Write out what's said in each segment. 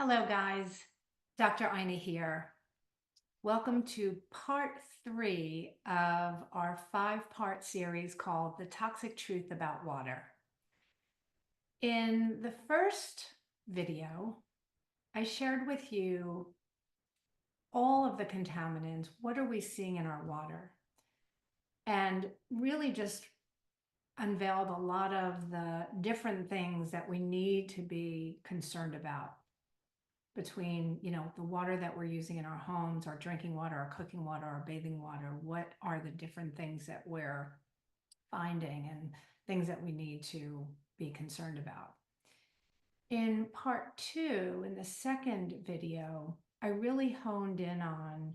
Hello, guys. Dr. Ina here. Welcome to part 3 of our 5-part series called The Toxic Truth About Water. In the first video, I shared with you all of the contaminants. What are we seeing in our water? And really just unveiled a lot of the different things that we need to be concerned about between, the water that we're using in our homes, our drinking water, our cooking water, our bathing water. What are the different things that we're finding and things that we need to be concerned about? In part 2, in the second video, I really honed in on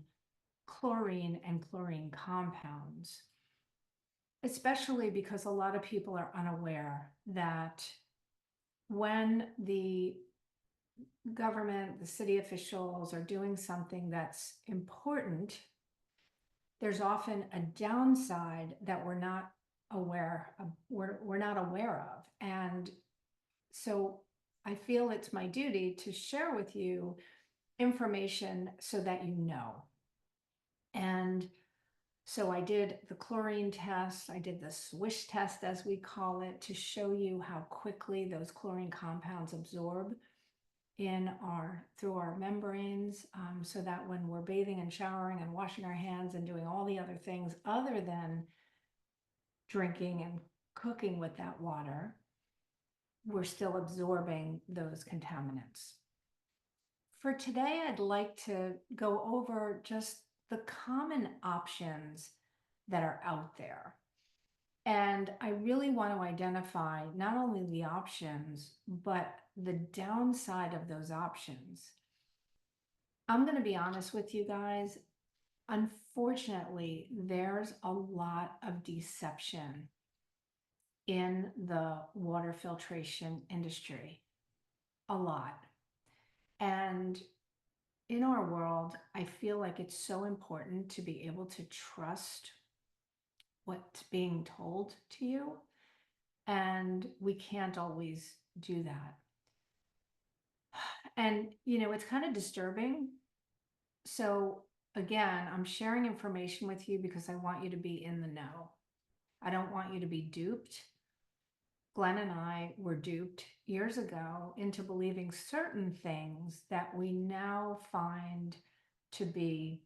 chlorine and chlorine compounds, especially because a lot of people are unaware that when the government, the city officials are doing something that's important, there's often a downside that we're not aware of, we're not aware of. And so I feel it's my duty to share with you information so that you know. And so I did the chlorine test, I did the swish test, as we call it, to show you how quickly those chlorine compounds absorb through our membranes, so that when we're bathing and showering and washing our hands and doing all the other things other than drinking and cooking with that water, we're still absorbing those contaminants. For today, I'd like to go over just the common options that are out there. And I really want to identify not only the options, but the downside of those options. I'm going to be honest with you guys. Unfortunately, there's a lot of deception in the water filtration industry. A lot. And in our world, I feel like it's so important to be able to trust what's being told to you. And we can't always do that. And, it's kind of disturbing. So again, I'm sharing information with you because I want you to be in the know. I don't want you to be duped. Glenn and I were duped years ago into believing certain things that we now find to be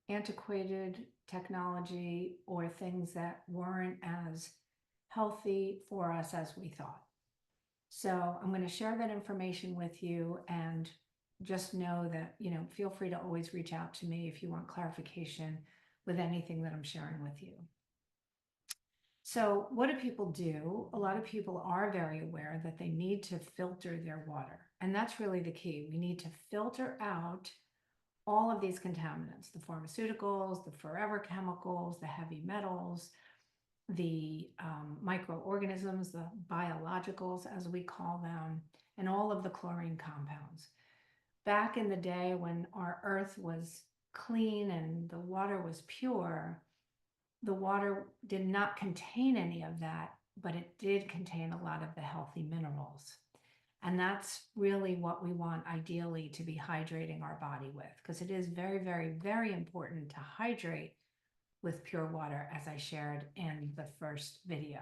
antiquated technology or things that weren't as healthy for us as we thought. So I'm going to share that information with you, and just know that, feel free to always reach out to me if you want clarification with anything that I'm sharing with you. So what do people do? A lot of people are very aware that they need to filter their water. And that's really the key. We need to filter out all of these contaminants, the pharmaceuticals, the forever chemicals, the heavy metals, the microorganisms, the biologicals, as we call them, and all of the chlorine compounds. Back in the day when our earth was clean and the water was pure, the water did not contain any of that, but it did contain a lot of the healthy minerals. And that's really what we want ideally to be hydrating our body with, because it is very, very, very important to hydrate with pure water, as I shared in the first video.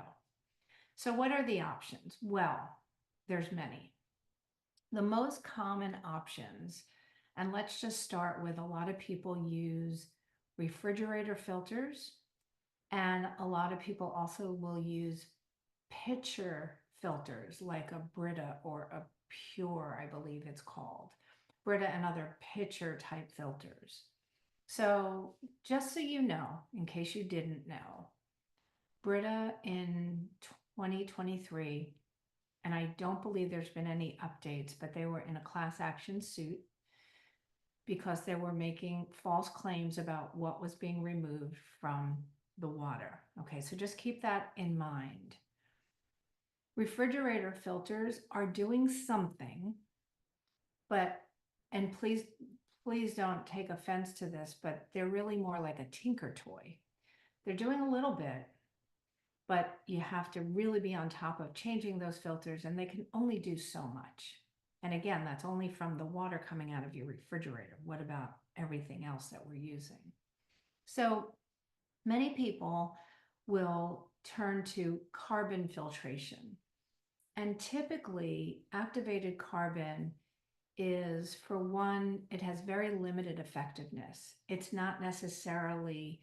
So what are the options? Well, there's many. The most common options, and let's just start with, a lot of people use refrigerator filters, and a lot of people also will use pitcher filters like a Brita or a Pure, I believe it's called. Brita and other pitcher type filters. So just so you know, in case you didn't know, Brita in 2023, and I don't believe there's been any updates, but they were in a class action suit because they were making false claims about what was being removed from the water. Okay, so just keep that in mind. Refrigerator filters are doing something, but, and please don't take offense to this, but they're really more like a tinker toy. They're doing a little bit, but you have to really be on top of changing those filters, and they can only do so much. And again, that's only from the water coming out of your refrigerator. What about everything else that we're using? So many people will turn to carbon filtration. And typically, activated carbon is, for one, it has very limited effectiveness. It's not necessarily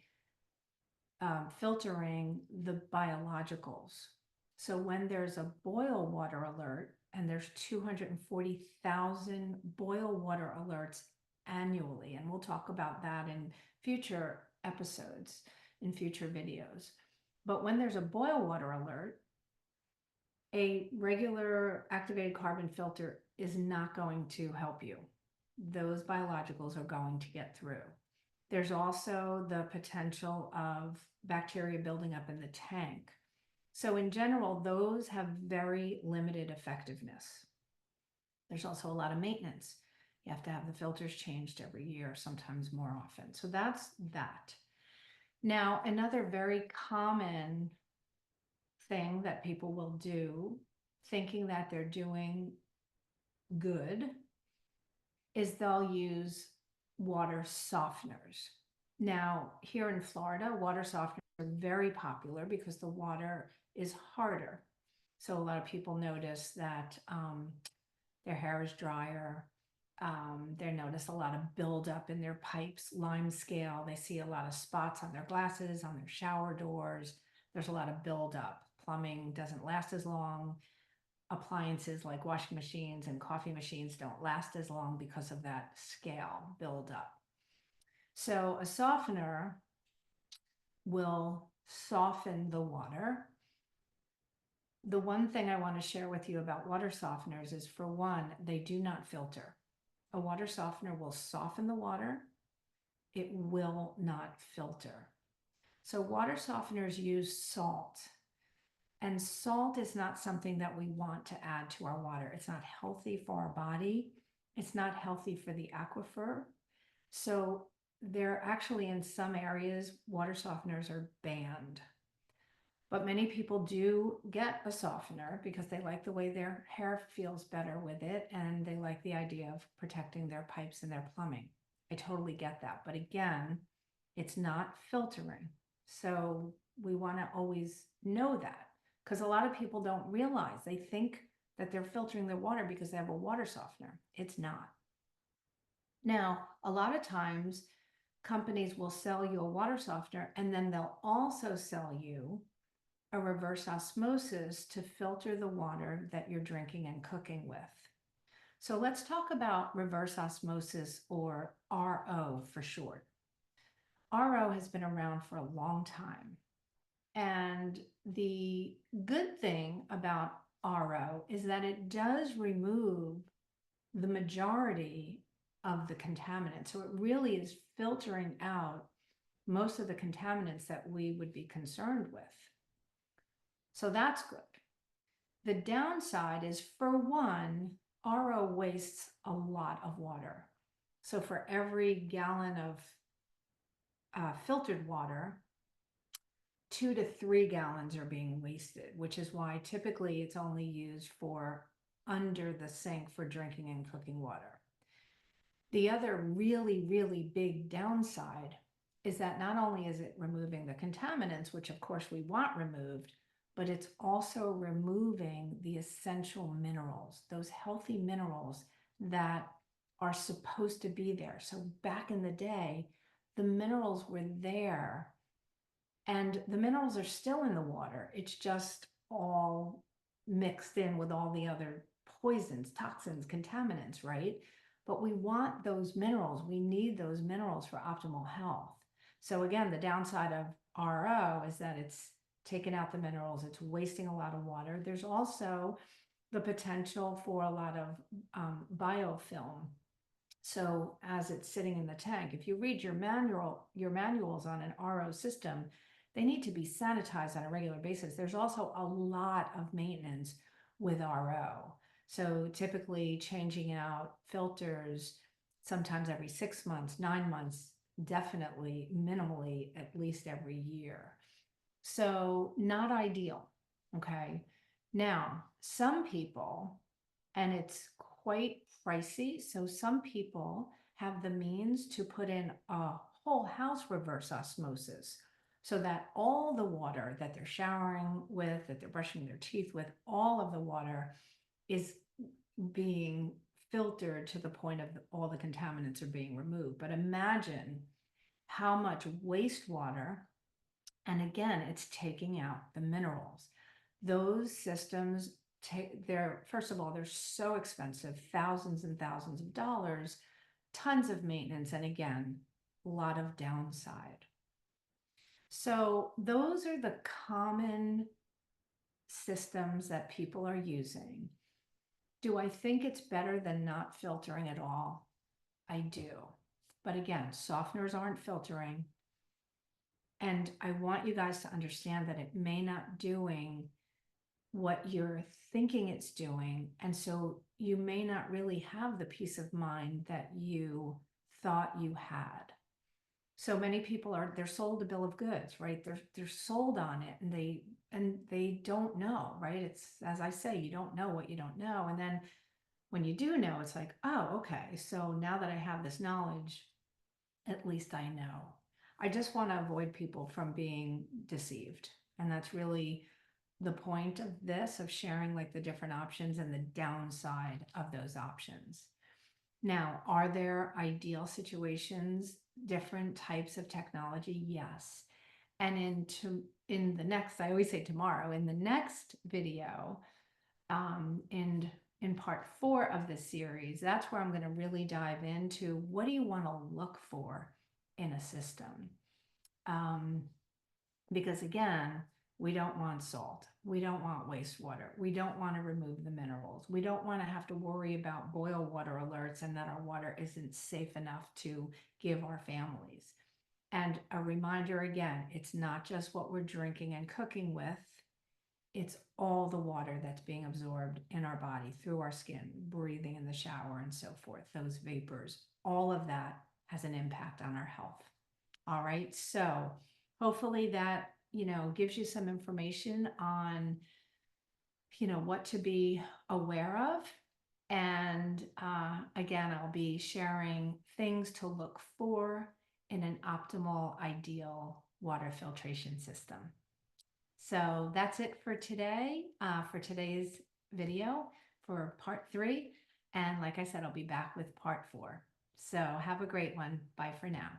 filtering the biologicals. So when there's a boil water alert, and there's 240,000 boil water alerts annually, and we'll talk about that in future episodes, in future videos. But when there's a boil water alert, a regular activated carbon filter is not going to help you. Those biologicals are going to get through. There's also the potential of bacteria building up in the tank. So in general, those have very limited effectiveness. There's also a lot of maintenance. You have to have the filters changed every year, sometimes more often. So that's that. Now, another very common thing that people will do, thinking that they're doing good, is they'll use water softeners. Now, here in Florida, water softeners are very popular because the water is harder. So a lot of people notice that their hair is drier. They notice a lot of buildup in their pipes, lime scale. They see a lot of spots on their glasses, on their shower doors. There's a lot of buildup. Plumbing doesn't last as long. Appliances like washing machines and coffee machines don't last as long because of that scale buildup. So a softener will soften the water. The one thing I want to share with you about water softeners is, for one, they do not filter. A water softener will soften the water. It will not filter. So water softeners use salt. And salt is not something that we want to add to our water. It's not healthy for our body. It's not healthy for the aquifer. So they're actually, in some areas, water softeners are banned. But many people do get a softener because they like the way their hair feels better with it, and they like the idea of protecting their pipes and their plumbing. I totally get that. But again, it's not filtering. So we want to always know that, because a lot of people don't realize, they think that they're filtering their water because they have a water softener. It's not. Now, a lot of times companies will sell you a water softener, and then they'll also sell you a reverse osmosis to filter the water that you're drinking and cooking with. So let's talk about reverse osmosis, or RO for short. RO has been around for a long time. And the good thing about RO is that it does remove the majority of the contaminants. So it really is filtering out most of the contaminants that we would be concerned with. So that's good. The downside is, for one, RO wastes a lot of water. So for every gallon of filtered water, 2 to 3 gallons are being wasted, which is why typically it's only used for under the sink for drinking and cooking water. The other really, really big downside is that not only is it removing the contaminants, which of course we want removed, but it's also removing the essential minerals, those healthy minerals that are supposed to be there. So back in the day, the minerals were there, and the minerals are still in the water. It's just all mixed in with all the other poisons, toxins, contaminants, right? But we want those minerals. We need those minerals for optimal health. So again, the downside of RO is that it's taking out the minerals. It's wasting a lot of water. There's also the potential for a lot of biofilm. So as it's sitting in the tank, if you read your manuals on an RO system, they need to be sanitized on a regular basis. There's also a lot of maintenance with RO. So typically changing out filters sometimes every 6 months, 9 months, definitely minimally at least every year. So not ideal, okay? Now, some people, and it's quite pricey. So some people have the means to put in a whole house reverse osmosis so that all the water that they're showering with, that they're brushing their teeth with, all of the water is being filtered to the point of all the contaminants are being removed. But imagine how much wastewater, and again, it's taking out the minerals. Those systems they're, first of all, they're so expensive, thousands and thousands of dollars, tons of maintenance, and again, a lot of downside. So those are the common systems that people are using. Do I think it's better than not filtering at all? I do. But again, softeners aren't filtering. And I want you guys to understand that it may not doing what you're thinking it's doing. And so you may not really have the peace of mind that you thought you had. So many people they're sold a bill of goods, right? They're sold on it, and they don't know, right? It's, as I say, you don't know what you don't know. And then when you do know, it's like, oh, okay. So now that I have this knowledge, at least I know. I just want to avoid people from being deceived. And that's really the point of this, of sharing like the different options and the downside of those options. Now, are there ideal situations, different types of technology? Yes. And in the next, I always say tomorrow, in the next video, in part 4 of this series, that's where I'm going to really dive into what do you want to look for in a system. Because again, we don't want salt. We don't want wastewater. We don't want to remove the minerals. We don't want to have to worry about boil water alerts and that our water isn't safe enough to give our families. And a reminder again, it's not just what we're drinking and cooking with. It's all the water that's being absorbed in our body through our skin, breathing in the shower and so forth, those vapors, all of that has an impact on our health. All right. So hopefully that, gives you some information on, what to be aware of. And again, I'll be sharing things to look for in an optimal, ideal water filtration system. So that's it for today, for today's video for part 3. And like I said, I'll be back with part 4. So have a great one. Bye for now.